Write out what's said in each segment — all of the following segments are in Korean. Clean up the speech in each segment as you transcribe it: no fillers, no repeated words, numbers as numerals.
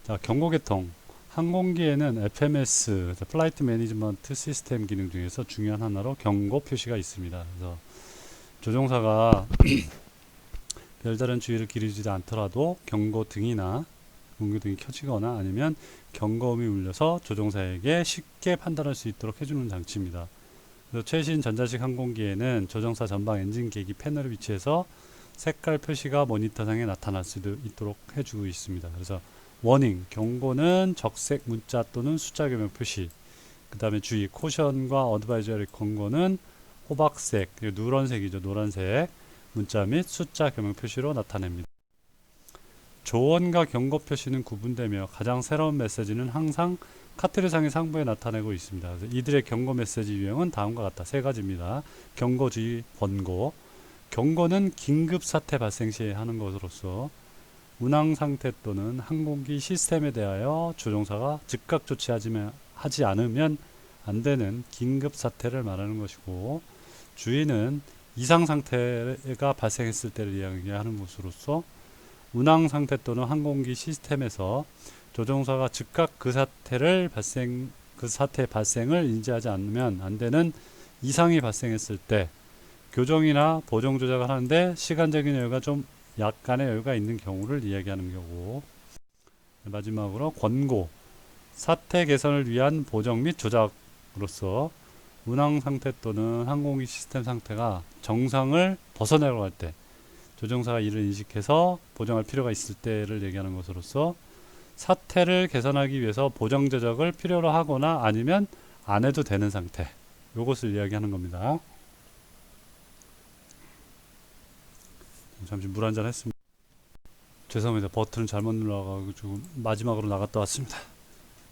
자, 경고계통. 항공기에는 FMS, 플라이트 매니지먼트 시스템 기능 중에서 중요한 하나로 경고 표시가 있습니다. 그래서 조종사가 별다른 주의를 기울이지 않더라도 경고등이나 경고등이 켜지거나 아니면 경고음이 울려서 조종사에게 쉽게 판단할 수 있도록 해주는 장치입니다. 그래서 최신 전자식 항공기에는 조종사 전방 엔진 계기 패널을 위치해서 색깔 표시가 모니터상에 나타날 수 있도록 해주고 있습니다. 그래서 워닝, 경고는 적색 문자 또는 숫자 교명 표시, 그 다음에 주의, 코션과 어드바이저리 경고는 호박색, 누런색이죠. 노란색 문자 및 숫자 교명 표시로 나타냅니다. 조언과 경고 표시는 구분되며 가장 새로운 메시지는 항상 카트리상의 상부에 나타내고 있습니다. 그래서 이들의 경고 메시지 유형은 다음과 같다. 세 가지입니다. 경고, 주의, 권고. 경고는 긴급 사태 발생 시에 하는 것으로서 운항 상태 또는 항공기 시스템에 대하여 조종사가 즉각 조치하지 않으면 안 되는 긴급 사태를 말하는 것이고, 주의는 이상 상태가 발생했을 때를 이야기하는 것으로서 운항 상태 또는 항공기 시스템에서 조종사가 즉각 그 사태의 발생을 인지하지 않으면 안 되는 이상이 발생했을 때 교정이나 보정 조작을 하는데 시간적인 여유가 좀 약간의 여유가 있는 경우를 이야기하는 경우. 마지막으로 권고, 사태 개선을 위한 보정 및 조작으로서 운항 상태 또는 항공기 시스템 상태가 정상을 벗어나려고 할 때 조종사가 이를 인식해서 보정할 필요가 있을 때를 얘기하는 것으로서 사태를 개선하기 위해서 보정 조작을 필요로 하거나 아니면 안 해도 되는 상태, 이것을 이야기하는 겁니다. 잠시 물 한잔 했습니다. 죄송합니다. 버튼을 잘못 눌러가지고 마지막으로 나갔다 왔습니다.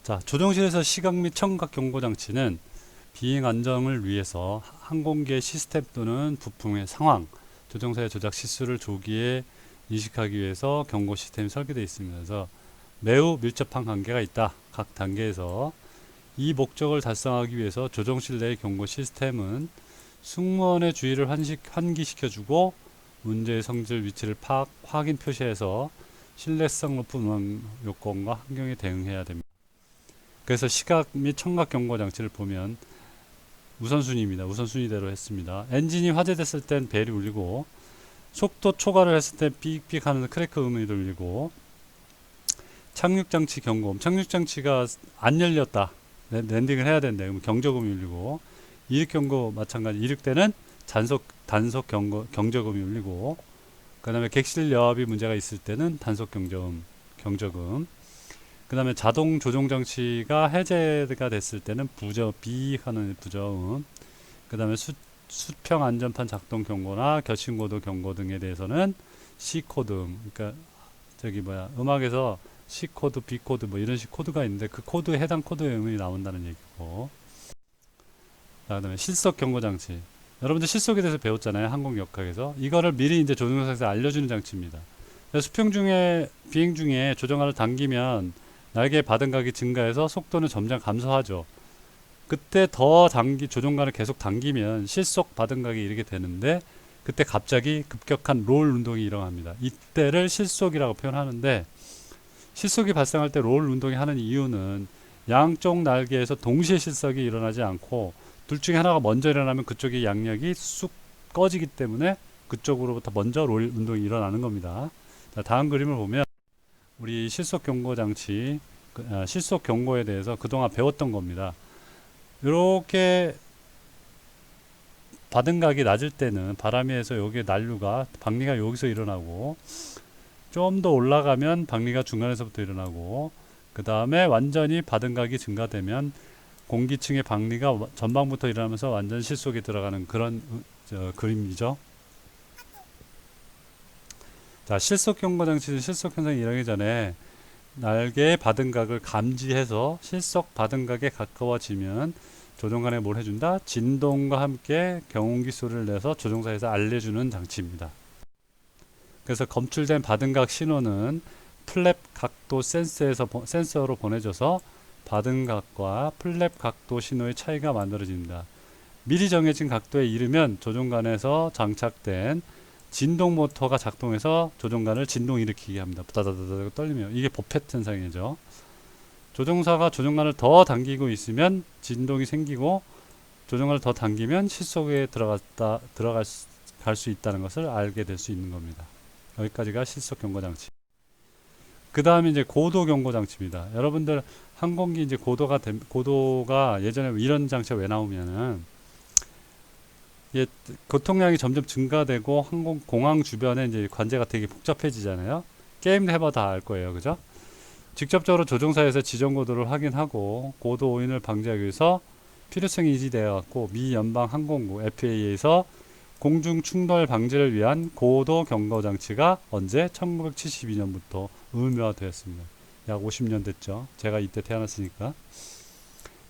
자, 조종실에서 시각 및 청각 경고 장치는 비행 안정을 위해서 항공기의 시스템 또는 부품의 상황, 조종사의 조작 실수를 조기에 인식하기 위해서 경고 시스템이 설계되어 있습니다. 그래서 매우 밀접한 관계가 있다. 각 단계에서 이 목적을 달성하기 위해서 조종실 내의 경고 시스템은 승무원의 주의를 환기시켜주고 문제의 성질 위치를 확인 표시해서 신뢰성 높은 운항 요건과 환경에 대응해야 됩니다. 그래서 시각 및 청각 경고 장치를 보면 우선순위입니다. 우선순위대로 했습니다. 엔진이 화재됐을 땐 벨이 울리고, 속도 초과를 했을 때 삑삑 하는 크래크 음이 들리고, 착륙장치 경고음, 착륙장치가 안 열렸다, 랜딩을 해야 된다, 그럼 경적음이 울리고, 이륙 경고 마찬가지, 이륙 때는 단속 경적음이 울리고, 그 다음에 객실 여압이 문제가 있을 때는 단속 경적음, 그 다음에 자동 조종 장치가 해제가 됐을 때는 비 하는 부저음, 그 다음에 수평 안전판 작동 경고나 겹친고도 경고 등에 대해서는 C코드, 그러니까 음악에서 C코드, B코드 뭐 이런 식 코드가 있는데 그 코드에 해당 코드의 음이 나온다는 얘기고, 그 다음에 실속 경고 장치. 여러분들 실속에 대해서 배웠잖아요. 항공역학에서. 이거를 미리 이제 조종사에서 알려주는 장치입니다. 비행 중에 조종알을 당기면 날개의 바등각이 증가해서 속도는 점점 감소하죠. 그때 조종관을 계속 당기면 실속 바등각이 이르게 되는데, 그때 갑자기 급격한 롤 운동이 일어납니다. 이때를 실속이라고 표현하는데, 실속이 발생할 때 롤 운동이 하는 이유는 양쪽 날개에서 동시에 실속이 일어나지 않고 둘 중에 하나가 먼저 일어나면 그쪽의 양력이 쑥 꺼지기 때문에 그쪽으로부터 먼저 롤 운동이 일어나는 겁니다. 자, 다음 그림을 보면 우리 실속 경고 장치, 실속 경고에 대해서 그동안 배웠던 겁니다. 이렇게 바등각이 낮을 때는 바람에서 여기에 난류가, 박리가 여기서 일어나고, 좀 더 올라가면 박리가 중간에서부터 일어나고, 그 다음에 완전히 바등각이 증가되면 공기층의 박리가 전방부터 일어나면서 완전 실속에 들어가는 그런 그림이죠. 자, 실속 경고 장치는 실속 현상이 일어나기 전에 날개의 바등각을 감지해서 실속 바등각에 가까워지면 조종관에 뭘 해준다? 진동과 함께 경운기 소리를 내서 조종사에서 알려주는 장치입니다. 그래서 검출된 바등각 신호는 플랩 각도 센서로 보내져서 바등각과 플랩 각도 신호의 차이가 만들어집니다. 미리 정해진 각도에 이르면 조종관에서 장착된 진동 모터가 작동해서 조종관을 진동 일으키게 합니다. 부다다다다 떨리면 이게 보펫 현상이죠. 조종사가 조종관을 더 당기고 있으면 진동이 생기고 조종관을 더 당기면 실속에 들어갈 수 있다는 것을 알게 될 수 있는 겁니다. 여기까지가 실속 경고 장치. 그 다음에 이제 고도 경고 장치입니다. 여러분들 항공기 이제 고도가 예전에 이런 장치가 왜 나오면은 교통량이 점점 증가되고 공항 주변에 이제 관제가 되게 복잡해지잖아요. 게임 해봐 다 알 거예요. 그죠? 직접적으로 조종사에서 지정 고도를 확인하고 고도 오인을 방지하기 위해서 필요성이 인지되어 갖고 미 연방 항공국 FAA에서 공중 충돌 방지를 위한 고도 경고 장치가 언제 1972년부터 의무화되었습니다. 약 50년 됐죠. 제가 이때 태어났으니까.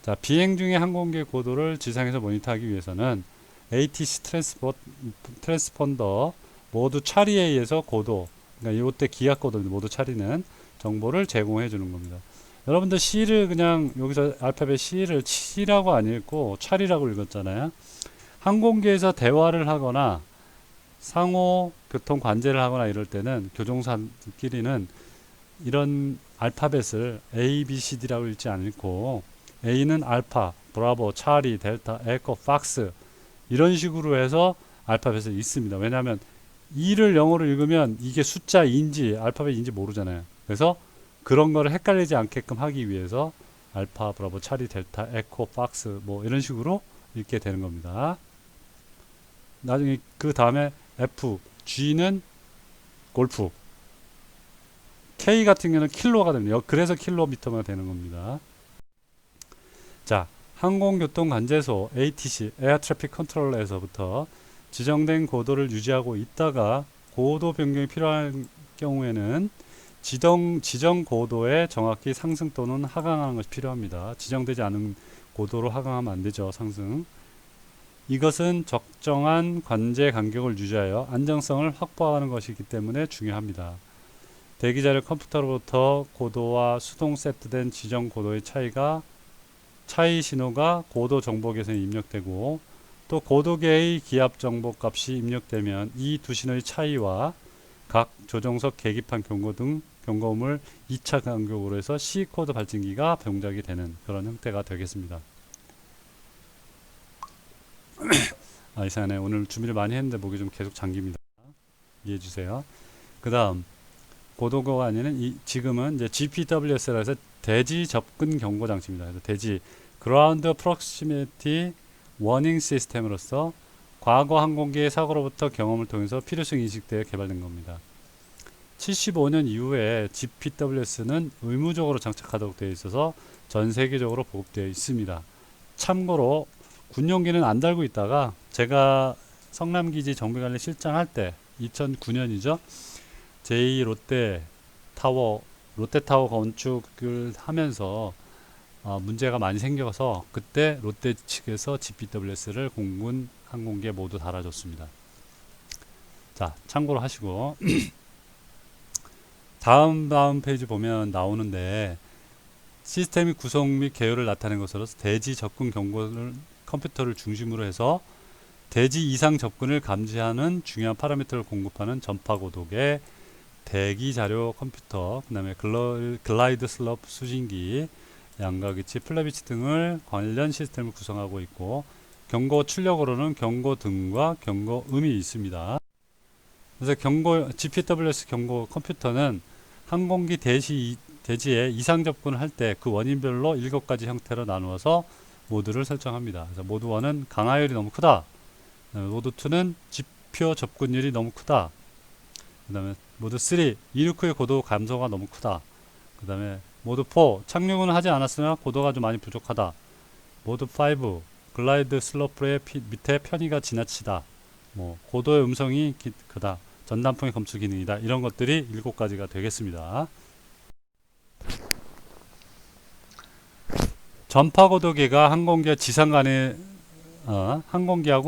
자, 비행 중에 항공기의 고도를 지상에서 모니터하기 위해서는 ATC 트랜스폰더 모두 차리에 의해서 고도, 그러니까 이때 기압 고도입니다. 모두 차리는 정보를 제공해 주는 겁니다. 여러분들 C를 그냥 여기서 알파벳 C라고 안 읽고 차리라고 읽었잖아요. 항공기에서 대화를 하거나 상호 교통 관제를 하거나 이럴 때는 교종사끼리는 이런 알파벳을 A, B, C, D라고 읽지 않고 A는 알파, 브라보, 차리, 델타, 에코, 팍스 이런 식으로 해서 알파벳을 읽습니다. 왜냐하면 E를 영어로 읽으면 이게 숫자인지 알파벳인지 모르잖아요. 그래서 그런 거를 헷갈리지 않게끔 하기 위해서 알파, 브라보, 차리, 델타, 에코, 팍스 뭐 이런 식으로 읽게 되는 겁니다. 나중에 그 다음에 F, G는 골프, K 같은 경우는 킬로가 됩니다. 그래서 킬로미터가 되는 겁니다. 자, 항공교통관제소 ATC, 에어 트래픽 컨트롤러에서부터 지정된 고도를 유지하고 있다가 고도 변경이 필요한 경우에는 지정 고도에 정확히 상승 또는 하강하는 것이 필요합니다. 지정되지 않은 고도로 하강하면 안 되죠. 상승. 이것은 적정한 관제 간격을 유지하여 안정성을 확보하는 것이기 때문에 중요합니다. 대기자료 컴퓨터로부터 고도와 수동 세트된 지정 고도의 차이 신호가 고도 정보계선에 입력되고 또 고도계의 기압 정보 값이 입력되면 이 두 신호의 차이와 각 조종석 계기판 경고음을 2차 간격으로 해서 C코드 발진기가 동작이 되는 그런 형태가 되겠습니다. 이상하네. 오늘 준비를 많이 했는데 목이 좀 계속 잠깁니다. 이해해 주세요. 그 다음 고도가 아니는 지금은 이제 GPWS라 해서 대지 접근 경고 장치입니다. 그래서 대지 Ground Proximity Warning 시스템으로서 과거 항공기의 사고로부터 경험을 통해서 필요성 인식되어 개발된 겁니다. 75년 이후에 GPWS는 의무적으로 장착하도록 되어 있어서 전 세계적으로 보급되어 있습니다. 참고로 군용기는 안 달고 있다가 제가 성남기지 정비관리 실장 할 때 2009년이죠. 제2 롯데타워 건축을 하면서 문제가 많이 생겨서 그때 롯데 측에서 GPWS를 공군 항공기에 모두 달아줬습니다. 자, 참고로 하시고 다음 페이지 보면 나오는데 시스템의 구성 및 개요를 나타낸 것으로서 대지 접근 경고를 컴퓨터를 중심으로 해서 대지 이상 접근을 감지하는 중요한 파라미터를 공급하는 전파고도계, 대기자료 컴퓨터, 그 다음에 글라이드 슬로프 수신기, 양가기치, 플래비치 등을 관련 시스템을 구성하고 있고 경고 출력으로는 경고등과 경고음이 있습니다. 그래서 GPWS 경고 컴퓨터는 항공기 대지에 이상 접근을 할 때 그 원인별로 7가지 형태로 나누어서 모드를 설정합니다. 그래서 모드 1은 강하율이 너무 크다. 모드 2는 지표 접근율이 너무 크다. 그 다음에 모드 3 이륙 후의 고도 감소가 너무 크다. 그 다음에 모드 4 착륙은 하지 않았으나 고도가 좀 많이 부족하다. 모드 5 글라이드 슬로프의 밑에 편의가 지나치다. 고도의 음성이 크다. 전단풍의 검출 기능이다. 이런 것들이 7가지가 되겠습니다. 전파고도계가 항공기하고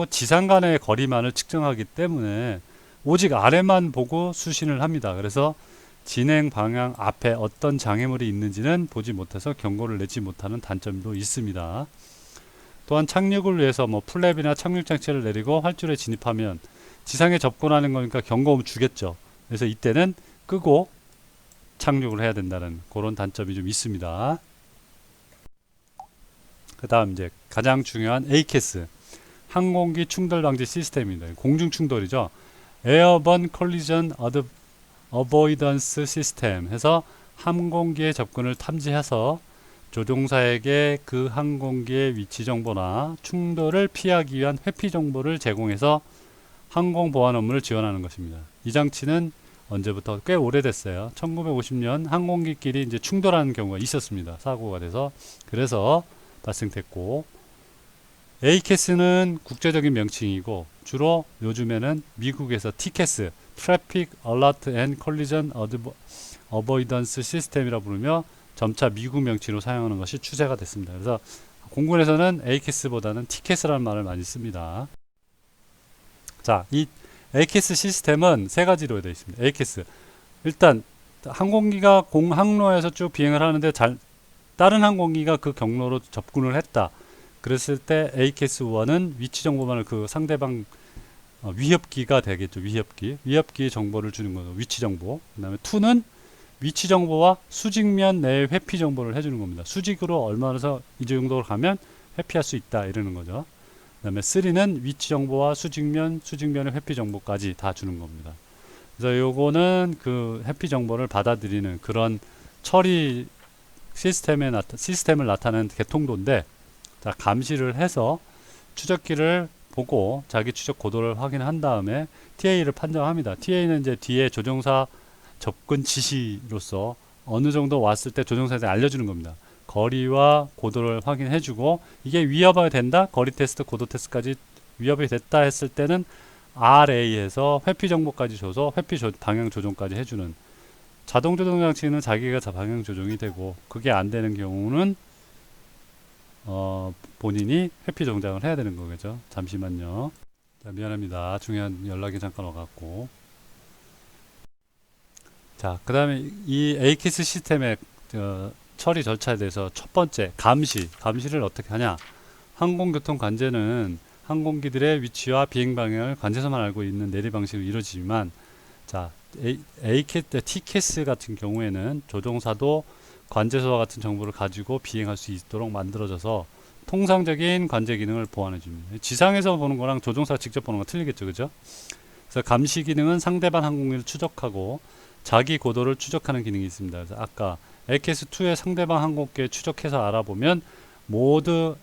지상 간의 거리만을 측정하기 때문에 오직 아래만 보고 수신을 합니다. 그래서 진행 방향 앞에 어떤 장애물이 있는지는 보지 못해서 경고를 내지 못하는 단점도 있습니다. 또한 착륙을 위해서 플랩이나 착륙 장치를 내리고 활주로에 진입하면 지상에 접근하는 거니까 경고음 주겠죠. 그래서 이때는 끄고 착륙을 해야 된다는 그런 단점이 좀 있습니다. 그 다음 이제 가장 중요한 ACAS 항공기 충돌 방지 시스템입니다. 공중 충돌이죠. Airborne Collision Avoidance System 해서 항공기의 접근을 탐지해서 조종사에게 그 항공기의 위치 정보나 충돌을 피하기 위한 회피 정보를 제공해서 항공 보안 업무를 지원하는 것입니다. 이 장치는 언제부터 꽤 오래됐어요. 1950년 항공기끼리 이제 충돌하는 경우가 있었습니다. 사고가 돼서 그래서 발생됐고, ACAS는 국제적인 명칭이고 주로 요즘에는 미국에서 TCAS Traffic Alert and Collision Avoidance System이라 부르며 점차 미국 명칭으로 사용하는 것이 추세가 됐습니다. 그래서 공군에서는 ACAS보다는 TCAS라는 말을 많이 씁니다. 자, 이 ACAS 시스템은 세 가지로 되어 있습니다. ACAS 일단 항공기가 공항로에서 쭉 비행을 하는데 다른 항공기가 그 경로로 접근을 했다. 그랬을 때 ACAS1은 위치 정보만을 그 상대방 위협기가 되겠죠. 위협기 정보를 주는 거죠. 위치 정보. 그 다음에 2는 위치 정보와 수직면 내의 회피 정보를 해주는 겁니다. 수직으로 얼마에서 이 정도로 가면 회피할 수 있다 이러는 거죠. 그 다음에 3는 위치 정보와 수직면의 회피 정보까지 다 주는 겁니다. 그래서 요거는 그 회피 정보를 받아들이는 그런 처리 시스템을 나타내는 개통도인데, 자, 감시를 해서 추적기를 보고 자기 추적 고도를 확인한 다음에 TA를 판정합니다. TA는 이제 뒤에 조종사 접근 지시로서 어느 정도 왔을 때 조종사한테 알려주는 겁니다. 거리와 고도를 확인해주고 이게 위협이 된다, 거리 테스트, 고도 테스트까지 위협이 됐다 했을 때는 RA에서 회피 정보까지 줘서 회피 방향 조정까지 해주는, 자동 조종 장치는 자기가 방향 조정이 되고 그게 안 되는 경우는 본인이 회피 정장을 해야 되는 거겠죠. 잠시만요. 자, 미안합니다. 중요한 연락이 잠깐 와갖고. 자, 그 다음에 이 ACAS 시스템의 처리 절차에 대해서 첫 번째, 감시를 어떻게 하냐. 항공교통 관제는 항공기들의 위치와 비행 방향을 관제소만 알고 있는 내리 방식으로 이루어지지만, 자, TCAS 같은 경우에는 조종사도 관제소와 같은 정보를 가지고 비행할 수 있도록 만들어져서 통상적인 관제 기능을 보완해 줍니다. 지상에서 보는 거랑 조종사가 직접 보는 거 틀리겠죠, 그죠? 그래서 감시 기능은 상대방 항공기를 추적하고 자기 고도를 추적하는 기능이 있습니다. 그래서 아까 ACAS2의 상대방 항공기를 추적해서 알아보면 모드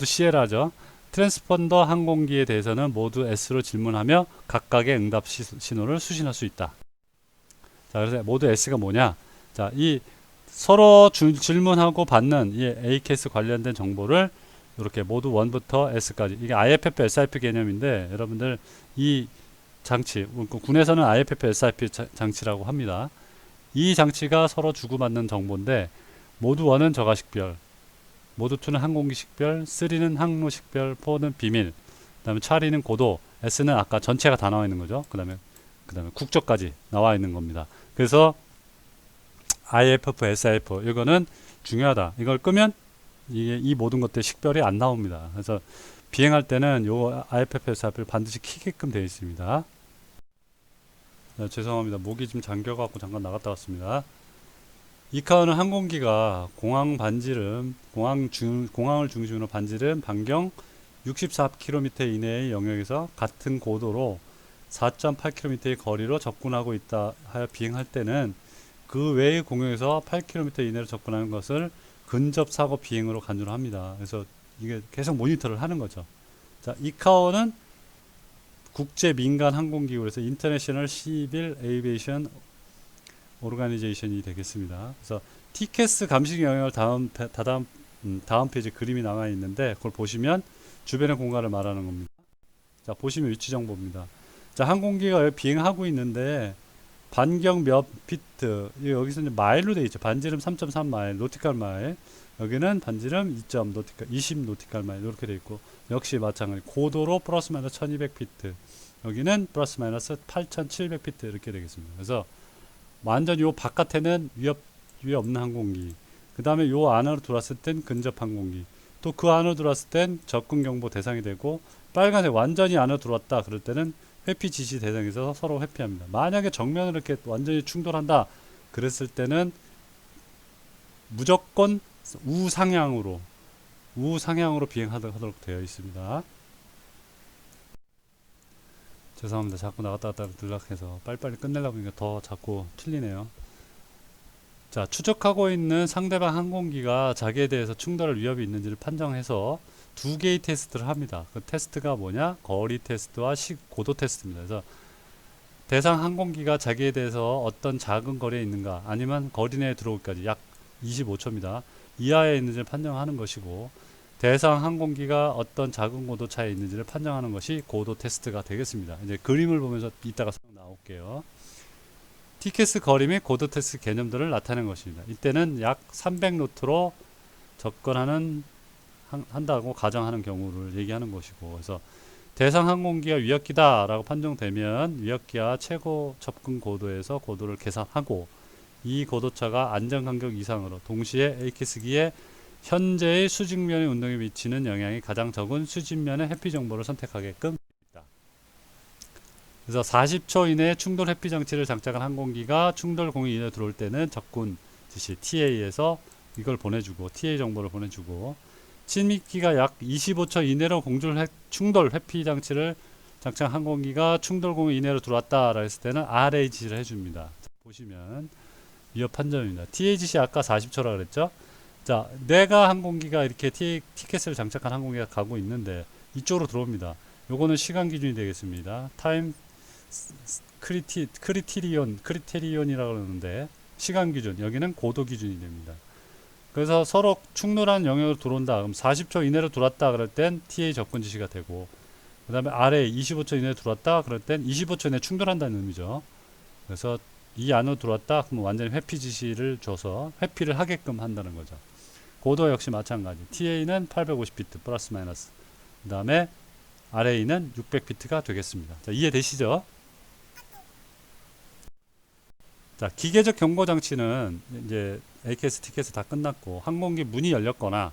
시에라죠. 트랜스펀더 항공기에 대해서는 모드 S로 질문하며 각각의 응답 신호를 수신할 수 있다. 자, 그래서 모드 S가 뭐냐? 자, 이 서로 질문하고 받는 이 ACAS 관련된 정보를 이렇게 모드 1부터 S까지, 이게 IFF, SIP 개념인데 여러분들 이 장치, 군에서는 IFF, SIP 장치라고 합니다. 이 장치가 서로 주고받는 정보인데 모드 1은 저가식별, 모드 2는 항공기 식별, 3는 항로 식별, 4는 비밀, 그 다음에 차리는 고도, S는 아까 전체가 다 나와 있는 거죠. 그 다음에 국적까지 나와 있는 겁니다. 그래서 IFF, SIF 이거는 중요하다. 이걸 끄면 이 모든 것들 식별이 안 나옵니다. 그래서 비행할 때는 요 IFF, SIF를 반드시 키게끔 되어 있습니다. 죄송합니다. 목이 좀 잠겨갖고 잠깐 나갔다 왔습니다. 이카오는 항공기가 공항을 중심으로 반지름 반경 64km 이내의 영역에서 같은 고도로 4.8km의 거리로 접근하고 있다 하여 비행할 때는 그 외의 공역에서 8km 이내로 접근하는 것을 근접 사고 비행으로 간주를 합니다. 그래서 이게 계속 모니터를 하는 거죠. 자, 이카오는 국제 민간 항공기구에서 인터내셔널 시빌 에이비에이션 오르가니제이션이 되겠습니다. 그래서 TCAS 감시 영역을 다음 페이지 그림이 나와 있는데 그걸 보시면 주변의 공간을 말하는 겁니다. 자, 보시면 위치 정보입니다. 자, 항공기가 비행하고 있는데 반경 몇 피트, 여기서 이제 마일로 되어 있죠. 반지름 3.3 마일, 노티컬 마일. 여기는 반지름 20 노티컬 마일 이렇게 되어 있고, 역시 마찬가지 고도로 플러스 마이너스 1200 피트, 여기는 플러스 마이너스 8700 피트 이렇게 되겠습니다. 그래서 완전 요 바깥에는 위협 없는 항공기, 그 다음에 요 안으로 들어왔을 땐 근접 항공기, 또 그 안으로 들어왔을 땐 접근 경보 대상이 되고, 빨간색 완전히 안으로 들어왔다 그럴 때는 회피 지시 대상에서 서로 회피합니다. 만약에 정면으로 이렇게 완전히 충돌한다 그랬을 때는 무조건 우상향으로 비행하도록 되어 있습니다. 죄송합니다. 자꾸 나갔다 갔다 들락해서 빨리빨리 끝내려고 하니까 더 자꾸 틀리네요. 자, 추적하고 있는 상대방 항공기가 자기에 대해서 충돌할 위협이 있는지를 판정해서 두 개의 테스트를 합니다. 그 테스트가 뭐냐? 거리 테스트와 고도 테스트입니다. 그래서 대상 항공기가 자기에 대해서 어떤 작은 거리에 있는가, 아니면 거리 내에 들어오기까지 약 25초입니다. 이하에 있는지를 판정하는 것이고, 대상 항공기가 어떤 작은 고도 차에 있는지를 판정하는 것이 고도 테스트가 되겠습니다. 이제 그림을 보면서 이따가 나올게요. TCAS 거리 및 고도 테스트 개념들을 나타내는 것입니다. 이때는 약 300노트로 접근하는 한다고 가정하는 경우를 얘기하는 것이고, 그래서 대상 항공기가 위협기다 라고 판정되면 위협기와 최고 접근 고도에서 고도를 계산하고, 이 고도차가 안전간격 이상으로 동시에 ACAS기에 현재의 수직면의 운동에 미치는 영향이 가장 적은 수직면의 회피 정보를 선택하게끔 됩니다. 그래서 40초 이내에 충돌 회피 장치를 장착한 항공기가 충돌 공유 이내로 들어올 때는 적군 지시 TA에서 이걸 보내주고, TA 정보를 보내주고, 침입기가 약 25초 이내로 충돌 회피 장치를 장착한 항공기가 충돌 공유 이내로 들어왔다라 했을 때는 RA 지시를 해줍니다. 자, 보시면 위협 판정입니다. TA 지시 아까 40초라 그랬죠? 자, 내가 항공기가 이렇게 티켓을 장착한 항공기가 가고 있는데 이쪽으로 들어옵니다. 요거는 시간 기준이 되겠습니다. 타임 크리테리온이라고 그러는데 시간 기준, 여기는 고도 기준이 됩니다. 그래서 서로 충돌한 영역으로 들어온다. 그럼 40초 이내로 들어왔다 그럴 땐 TA 접근 지시가 되고, 그 다음에 아래 25초 이내로 들어왔다 그럴 땐 25초 이내에 충돌한다는 의미죠. 그래서 이 안으로 들어왔다 그러면 완전히 회피 지시를 줘서 회피를 하게끔 한다는 거죠. 고도 역시 마찬가지. TA는 850비트 플러스 마이너스, 그 다음에 RA는 600비트가 되겠습니다. 자, 이해되시죠? 자, 기계적 경고 장치는 이제 ACAS, TCAS 다 끝났고, 항공기 문이 열렸거나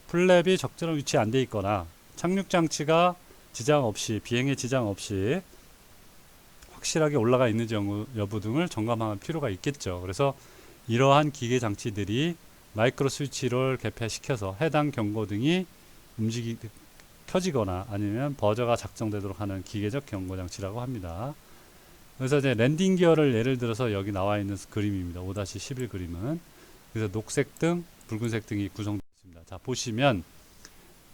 플랩이 적절한 위치에 안 돼 있거나 착륙 장치가 지장 없이, 비행에 지장 없이 확실하게 올라가 있는지 여부 등을 점검할 필요가 있겠죠. 그래서 이러한 기계 장치들이 마이크로 스위치를 개폐시켜서 해당 경고등이 켜지거나 아니면 버저가 작성되도록 하는 기계적 경고 장치라고 합니다. 그래서 이제 랜딩 기어를 예를 들어서 여기 나와 있는 그림입니다. 5-11 그림은. 그래서 녹색 등, 붉은색 등이 구성되어 있습니다. 자, 보시면,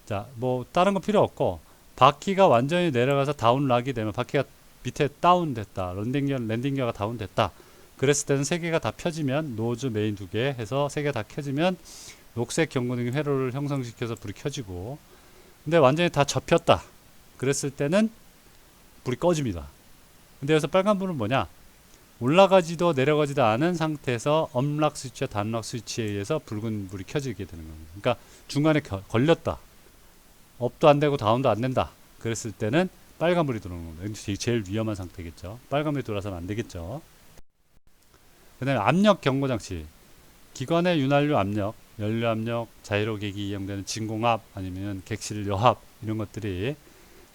자, 뭐 다른 거 필요 없고, 바퀴가 완전히 내려가서 다운락이 되면, 바퀴가 밑에 다운됐다, 랜딩 기어가 다운됐다 그랬을 때는 세 개가 다 펴지면, 노즈 메인 두 개 해서 세 개 다 켜지면 녹색 경고등이 회로를 형성시켜서 불이 켜지고, 근데 완전히 다 접혔다 그랬을 때는 불이 꺼집니다. 근데 여기서 빨간불은 뭐냐, 올라가지도 내려가지도 않은 상태에서 업락 스위치와 단락 스위치에 의해서 붉은 불이 켜지게 되는 겁니다. 그러니까 중간에 걸렸다, 업도 안 되고 다운도 안 된다 그랬을 때는 빨간불이 들어오는 겁니다. 이게 제일 위험한 상태겠죠. 빨간불이 들어와서는 안 되겠죠. 그 다음에 압력 경고장치, 기관의 윤활유 압력, 연료 압력, 자이로객이 이용되는 진공압 아니면 객실 여압 이런 것들이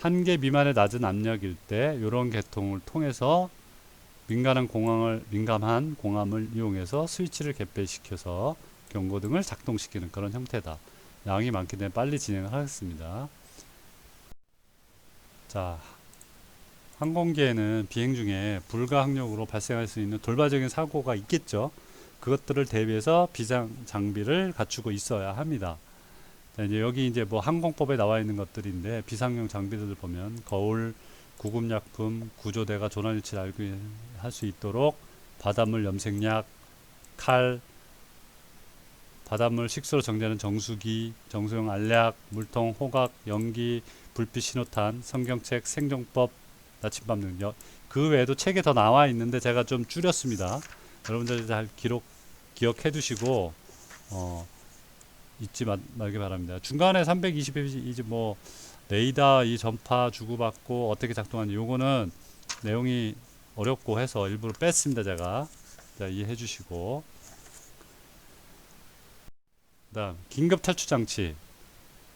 1개 미만의 낮은 압력일 때 이런 계통을 통해서 민감한 공암을 이용해서 스위치를 개폐시켜서 경고등을 작동시키는 그런 형태다. 양이 많기 때문에 빨리 진행을 하겠습니다. 자, 항공기에는 비행 중에 불가항력으로 발생할 수 있는 돌발적인 사고가 있겠죠. 그것들을 대비해서 비상 장비를 갖추고 있어야 합니다. 자, 이제 여기 이제 뭐 항공법에 나와 있는 것들인데, 비상용 장비들을 보면 거울, 구급약품, 구조대가 조난 위치를 알고 할 수 있도록 바닷물 염색약, 칼, 바닷물 식수로 정제하는 정수기, 정수용 알약, 물통, 호각, 연기, 불빛 신호탄, 성경책, 생존법, 나침반 등 그 외에도 책에 더 나와 있는데 제가 좀 줄였습니다. 여러분들 잘 기억해 두시고 잊지 말기 바랍니다. 중간에 320회 이제 뭐 레이더 이 전파 주고받고 어떻게 작동하는지 요거는 내용이 어렵고 해서 일부러 뺐습니다. 제가. 자, 이해해 주시고, 그다음 긴급 탈출 장치.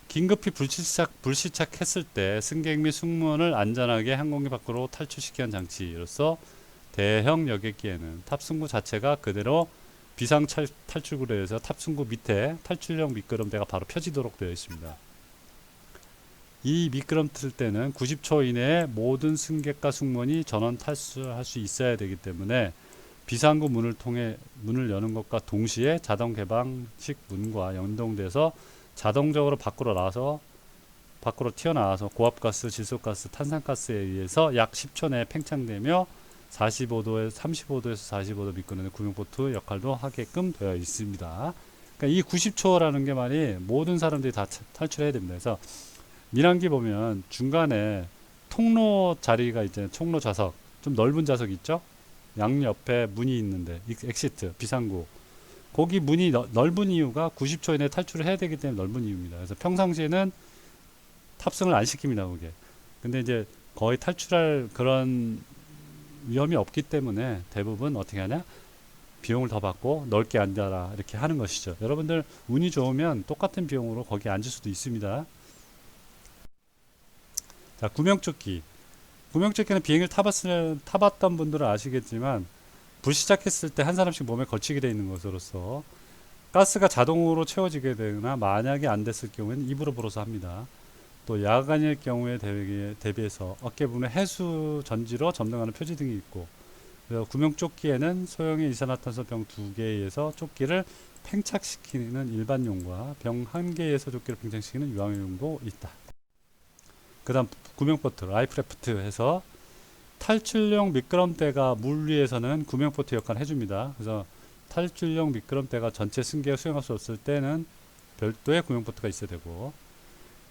긴급히 불시착했을 때 승객 및 승무원을 안전하게 항공기 밖으로 탈출시키는 장치로서 대형 여객기에는 탑승구 자체가 그대로 비상 탈출구로에서 탑승구 밑에 탈출용 미끄럼대가 바로 펴지도록 되어 있습니다. 이 미끄럼틀 때는 90초 이내에 모든 승객과 승무원이 전원 탈출할 수 있어야 되기 때문에 비상구 문을 통해 문을 여는 것과 동시에 자동 개방식 문과 연동돼서 자동적으로 밖으로 튀어나와서 고압가스, 질소가스, 탄산가스에 의해서 약 10초 내에 팽창되며 35도에서 45도 미끄러는 구명보트 역할도 하게끔 되어 있습니다. 그러니까 이 90초라는 게 말이 모든 사람들이 다 탈출해야 됩니다. 그래서 민항기 보면 중간에 통로 자리가 있잖아요. 통로 좌석, 좀 넓은 좌석 있죠? 양옆에 문이 있는데 엑시트, 비상구. 거기 문이 넓은 이유가 90초 이내에 탈출을 해야 되기 때문에 넓은 이유입니다. 그래서 평상시에는 탑승을 안 시킵니다. 그게. 근데 이제 거의 탈출할 그런 위험이 없기 때문에 대부분 어떻게 하냐? 비용을 더 받고 넓게 앉아라 이렇게 하는 것이죠. 여러분들 운이 좋으면 똑같은 비용으로 거기 앉을 수도 있습니다. 자, 구명조끼. 구명조끼는 비행기를 타봤던 분들은 아시겠지만 불시착했을 때 한 사람씩 몸에 걸치게 되어 있는 것으로서 가스가 자동으로 채워지게 되거나 만약에 안 됐을 경우에는 입으로 불어서 합니다. 또 야간일 경우에 대비해서 어깨 부분에 해수 전지로 점등하는 표지등이 있고, 그래서 구명조끼에는 소형의 이산화탄소 병 2개에서 조끼를 팽착시키는 일반용과 병 1개에서 조끼를 팽착시키는 유황용도 있다. 그 다음 구명보트, 라이프래프트 해서 탈출용 미끄럼대가 물 위에서는 구명보트 역할을 해줍니다. 그래서 탈출용 미끄럼대가 전체 승객을 수용할 수 없을 때는 별도의 구명보트가 있어야 되고,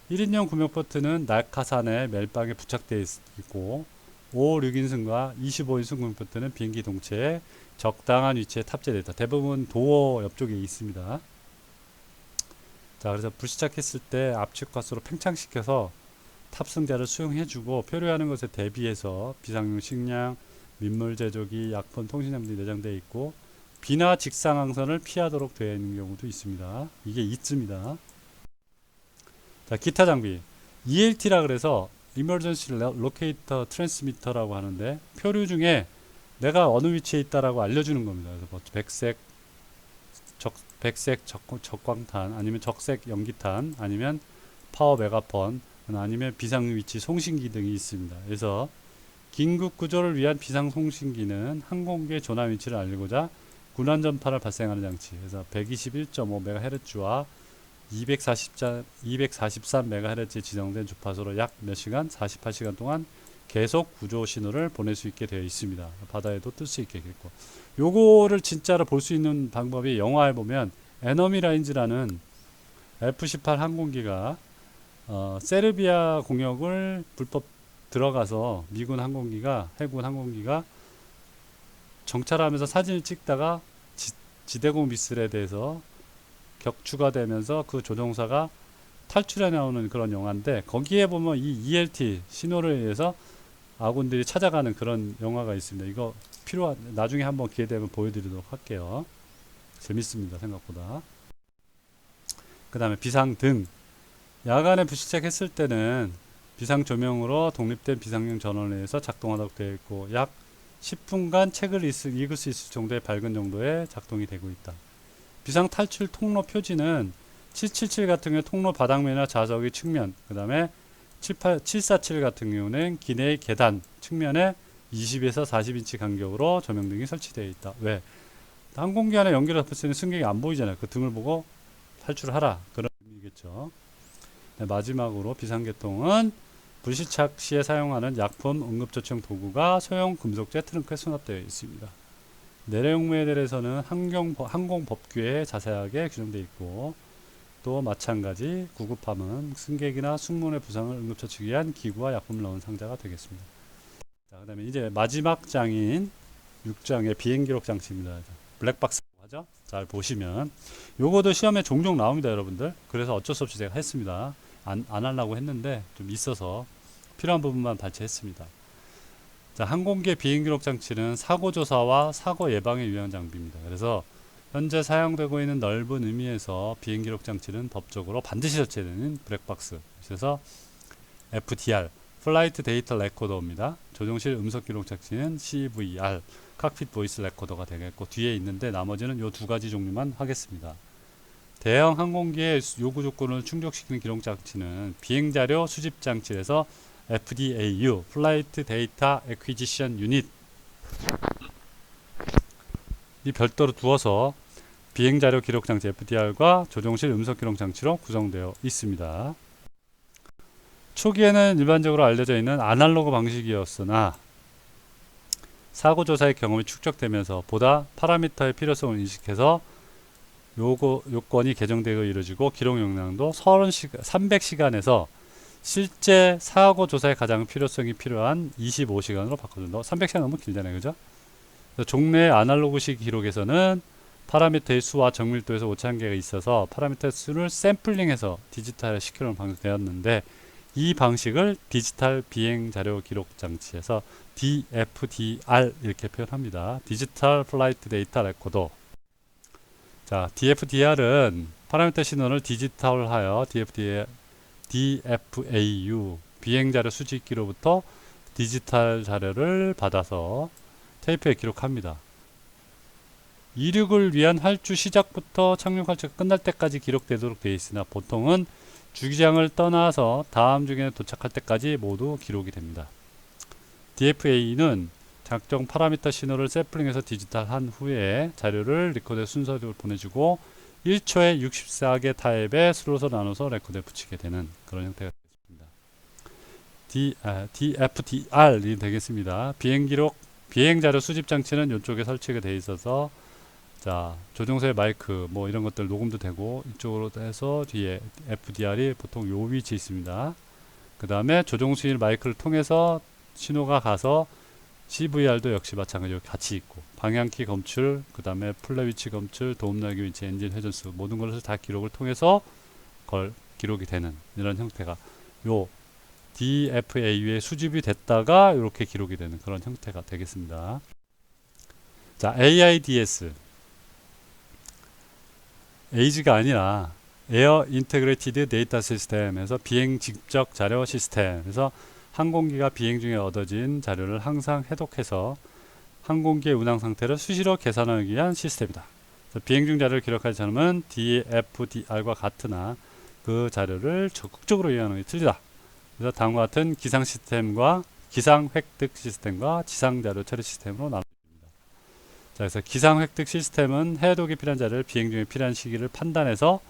1인용 구명보트는 낙하산에 멜빵에 부착되어 있고 5, 6인승과 25인승 구명보트는 비행기 동체에 적당한 위치에 탑재되어 있다. 대부분 도어 옆쪽에 있습니다. 자, 그래서 불시착했을 때 압축가스로 팽창시켜서 탑승자를 수용해주고 표류하는 것에 대비해서 비상용 식량, 민물 제조기, 약품, 통신장비 내장되어 있고 비나 직상항선을 피하도록 되어 있는 경우도 있습니다. 이게 있습니다. 자, 기타 장비 ELT라 그래서 Emergency Locator Transmitter라고 하는데 표류 중에 내가 어느 위치에 있다라고 알려주는 겁니다. 그래서 뭐 백색 적광탄 아니면 적색 연기탄 아니면 파워 메가폰 아니면 비상 위치 송신기 등이 있습니다. 그래서 긴급 구조를 위한 비상 송신기는 항공기의 조난 위치를 알리고자 군환 전파를 발생하는 장치. 그래서 121.5MHz와 243MHz에 지정된 주파수로 약 몇 시간? 48시간 동안 계속 구조 신호를 보낼 수 있게 되어 있습니다. 바다에도 뜰 수 있겠고. 요거를 진짜로 볼 수 있는 방법이 영화에 보면 에너미 라인즈라는 F-18 항공기가 세르비아 공역을 불법 들어가서 미군 항공기가 해군 항공기가 정찰하면서 사진을 찍다가 지대공 미슬에 대해서 격추가 되면서 그 조종사가 탈출해 나오는 그런 영화인데 거기에 보면 이 ELT 신호를 의해서 아군들이 찾아가는 그런 영화가 있습니다. 이거 나중에 한번 기회 되면 보여드리도록 할게요. 재밌습니다. 생각보다. 그 다음에 비상등. 야간에 불시착했을 때는 비상조명으로 독립된 비상용 전원에 의해서 작동하도록 되어 있고 약 10분간 책을 읽을 수 있을 정도의 밝은 정도의 작동이 되고 있다. 비상 탈출 통로 표지는 777 같은 경우 통로 바닥면이나 좌석의 측면, 그 다음에 747 같은 경우는 기내의 계단 측면에 20에서 40인치 간격으로 조명등이 설치되어 있다. 왜? 항공기 안에 연기를 덮을 때는 승객이 안 보이잖아요. 그 등을 보고 탈출하라. 그런 의미겠죠. 네, 마지막으로 비상계통은 불시착 시에 사용하는 약품, 응급조치용 도구가 소형 금속재 트렁크에 수납되어 있습니다. 내용물에 대해서는 항공법규에 자세하게 규정되어 있고 또 마찬가지 구급함은 승객이나 승무원의 부상을 응급처치하기 위한 기구와 약품을 넣은 상자가 되겠습니다. 자, 그 다음에 이제 마지막 장인 6장의 비행기록 장치입니다. 블랙박스라고 하죠. 잘 보시면 요거도 시험에 종종 나옵니다, 여러분들. 그래서 어쩔 수 없이 제가 했습니다. 안 하려고 했는데 좀 있어서 필요한 부분만 발췌했습니다. 자, 항공기의 비행기록 장치는 사고 조사와 사고 예방에 유용한 장비입니다. 그래서 현재 사용되고 있는 넓은 의미에서 비행 기록 장치는 법적으로 반드시 설치되는 블랙박스. 그래서 FDR, 플라이트 데이터 레코더입니다. 조종실 음성 기록 장치는 CVR, 칵핏 보이스 레코더가 되겠고, 뒤에 있는데 나머지는 요 두 가지 종류만 하겠습니다. 대형 항공기의 요구 조건을 충족시키는 기록 장치는 비행 자료 수집 장치에서 FDAU, 플라이트 데이터 애퀴지션 유닛 이 별도로 두어서 비행 자료 기록 장치 FDR과 조종실 음성 기록 장치로 구성되어 있습니다. 초기에는 일반적으로 알려져 있는 아날로그 방식이었으나 사고 조사의 경험이 축적되면서 보다 파라미터의 필요성을 인식해서 요건이 개정되어 이루어지고 기록 용량도 300시간에서 실제 사고 조사에 가장 필요성이 필요한 25시간으로 바꿔준다. 300시간 너무 길잖아요, 그죠? 종래의 아날로그식 기록에서는 파라미터의 수와 정밀도에서 오차한계가 있어서 파라미터 수를 샘플링해서 디지털 시키는 방식되었는데, 이 방식을 디지털 비행 자료 기록 장치에서 DFDR 이렇게 표현합니다. 디지털 플라이트 데이터 레코더. 자, DFDR은 파라미터 신원을 디지털하여 DFAU 비행 자료 수집기로부터 디지털 자료를 받아서 테이프에 기록합니다. 이륙을 위한 활주 시작부터 착륙 활주가 끝날 때까지 기록되도록 되어 있으나 보통은 주기장을 떠나서 다음 주기에 도착할 때까지 모두 기록이 됩니다. DFA는 작정 파라미터 신호를 샘플링해서 디지털한 후에 자료를 리코더에 순서대로 보내주고 1초에 64개 타입의 슬롯을 나눠서 레코더에 붙이게 되는 그런 형태가 되겠습니다. DFDR이 되겠습니다. 비행 자료 수집 장치는 이쪽에 설치가 되어 있어서, 자, 조종사의 마이크 뭐 이런 것들 녹음도 되고, 이쪽으로 해서 뒤에 FDR이 보통 요 위치에 있습니다. 그 다음에 조종실 마이크를 통해서 신호가 가서 CVR도 역시 마찬가지로 같이 있고, 방향키 검출, 그 다음에 플랫 위치 검출, 도움날개 위치, 엔진 회전수 모든 것을 다 기록을 통해서 기록이 되는 이런 형태가 요 DFAU에 수집이 됐다가 이렇게 기록이 되는 그런 형태가 되겠습니다. 자, AIDS AG가 아니라 에어 인테그레이티드 데이터 시스템에서 비행 직접 자료 시스템에서 항공기가 비행 중에 얻어진 자료를 항상 해독해서 항공기의 운항 상태를 수시로 계산하기 위한 시스템이다. 비행 중 자료를 기록하지 않으면 DFDR과 같으나 그 자료를 적극적으로 이용하는 것이 틀리다. 그래서 다음과 같은 기상 시스템과 기상 획득 시스템과 지상 자료 처리 시스템으로 나눕니다. 자, 그래서 기상 획득 시스템은 해독이 필요한 자료를 비행 중에 필요한 시기를 판단해서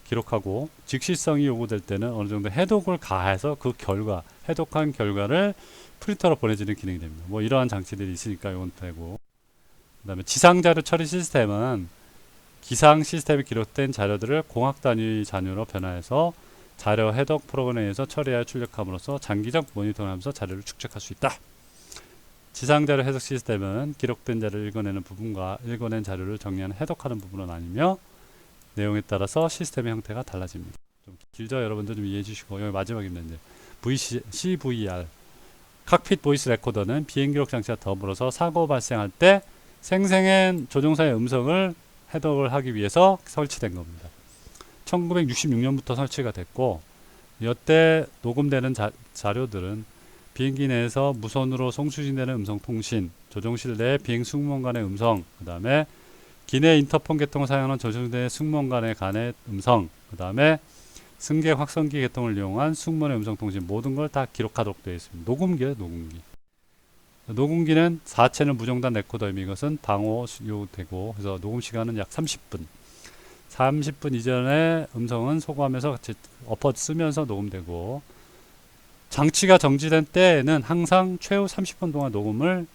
기록하고, 즉시성이 요구될 때는 어느 정도 해독을 가해서 그 결과, 해독한 결과를 프린터로 보내주는 기능이 됩니다. 뭐 이러한 장치들이 있으니까 이건 되고, 그 다음에 지상 자료 처리 시스템은 기상 시스템에 기록된 자료들을 공학 단위 자료로 변화해서 자료 해독 프로그램에서 처리하여 출력함으로써 장기적 모니터링하면서 자료를 축적할 수 있다. 지상 자료 해석 시스템은 기록된 자료를 읽어내는 부분과 읽어낸 자료를 정리하는 해독하는 부분으로 나뉘며 내용에 따라서 시스템의 형태가 달라집니다. 좀 길죠? 여러분들 좀 이해해 주시고, 여기 마지막입니다. 이제 CVR 칵핏 보이스 레코더는 비행 기록 장치와 더불어서 사고 발생할 때 생생한 조종사의 음성을 해독을 하기 위해서 설치된 겁니다. 1966년부터 설치가 됐고, 이때 녹음되는 자료들은 비행기 내에서 무선으로 송수신되는 음성 통신, 조종실 내 비행 승무원 간의 음성, 그 다음에 기내 인터폰 계통을 사용하는 조종대 승무원 간의 음성, 그 다음에 승객 확성기 계통을 이용한 승무원의 음성 통신, 모든 걸 다 기록하도록 되어 있습니다. 녹음기예요, 녹음기. 녹음기는 4채널 무정단 레코더입니다. 이것은 방호되고, 그래서 녹음 시간은 약 30분. 30분 이전에 음성은 소거하면서 엎어 쓰면서 녹음되고, 장치가 정지된 때에는 항상 최후 30분 동안 녹음을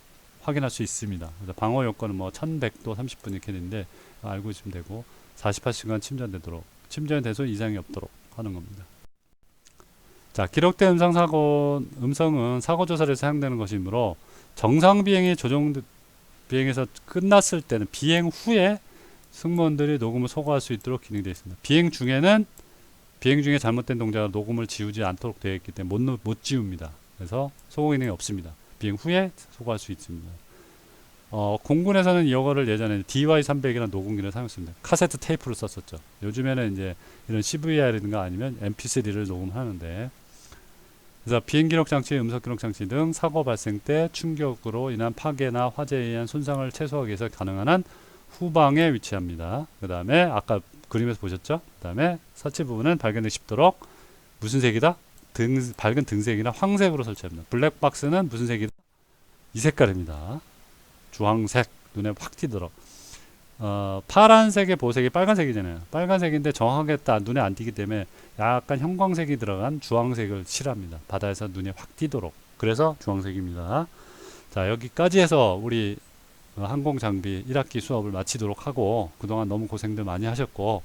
확인할 수 있습니다. 그래서 방어 요건은 뭐 1100도 30분 이렇게 되는데 알고 있으면 되고, 48시간 침전되도록, 침전돼서 이상이 없도록 하는 겁니다. 자, 기록된 음성은 사고 조사를 사용되는 것이므로 정상 비행이 비행에서 끝났을 때는 비행 후에 승무원들이 녹음을 소거할 수 있도록 기능되어 있습니다. 비행 중에 잘못된 동작으로 녹음을 지우지 않도록 되어 있기 때문에 못 지웁니다. 그래서 소거 기능이 없습니다. 비행 후에 소거할 수 있습니다. 공군에서는 이거를 예전에 DY300이라는 노공기를 사용했습니다. 카세트 테이프를 썼었죠. 요즘에는 이제 이런 CVR이든가 아니면 MP3를 녹음하는데, 그래서 비행기록 장치, 음성기록 장치 등 사고 발생 때 충격으로 인한 파괴나 화재에 의한 손상을 최소화하기 위해서 가능한 한 후방에 위치합니다. 그 다음에 아까 그림에서 보셨죠? 그 다음에 사치 부분은 발견되기 쉽도록 무슨 색이다? 밝은 등색이나 황색으로 설치합니다. 블랙박스는 무슨 색이다? 이 색깔입니다. 주황색, 눈에 확 띄도록. 파란색의 보색이 빨간색이잖아요. 빨간색인데 정확하게 딱 눈에 안 띄기 때문에 약간 형광색이 들어간 주황색을 칠합니다. 바다에서 눈에 확 띄도록. 그래서 주황색입니다. 자, 여기까지 해서 우리 항공 장비 1학기 수업을 마치도록 하고, 그동안 너무 고생들 많이 하셨고,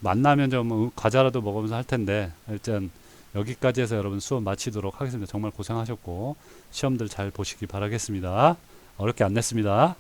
만나면 좀 과자라도 먹으면서 할 텐데, 일단 여기까지 해서 여러분 수업 마치도록 하겠습니다. 정말 고생하셨고, 시험들 잘 보시기 바라겠습니다. 어렵게 안 냈습니다.